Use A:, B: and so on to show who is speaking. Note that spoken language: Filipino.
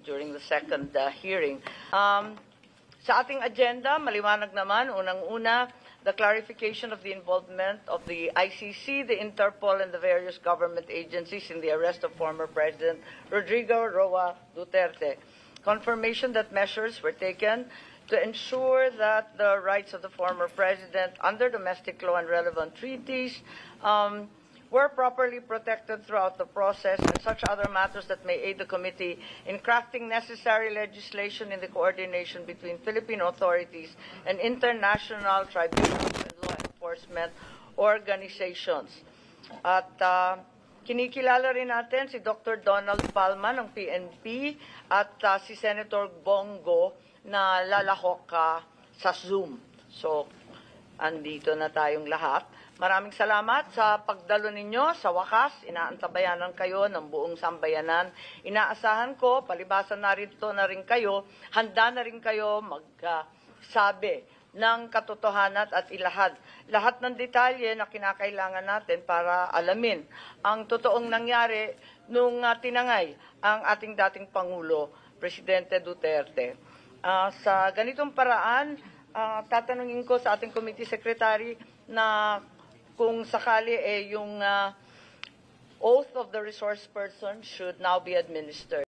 A: during the second hearing. Sa ating agenda, maliwanag naman, unang-una, the clarification of the involvement of the ICC, the Interpol, and the various government agencies in the arrest of former President Rodrigo Roa Duterte. Confirmation that measures were taken to ensure that the rights of the former president under domestic law and relevant treaties were properly protected throughout the process, and such other matters that may aid the committee in crafting necessary legislation in the coordination between Philippine authorities and international tribunals and law enforcement organizations. At kinikilala rin natin si Dr. Donald Palma ng PNP at si Senator Bongo na lalahok sa Zoom. So, andito na tayong lahat. Maraming salamat sa pagdalo ninyo. Sa wakas, inaantabayanan kayo ng buong sambayanan. Inaasahan ko, palibasan na rin kayo, handa na rin kayo magsabi ng katotohanan at ilahad lahat ng detalye na kinakailangan natin para alamin ang totoong nangyari nung tinangay ang ating dating Pangulo, Presidente Duterte. Sa ganitong paraan, tatanungin ko sa ating committee secretary na kung sakali yung oath of the resource person should now be administered.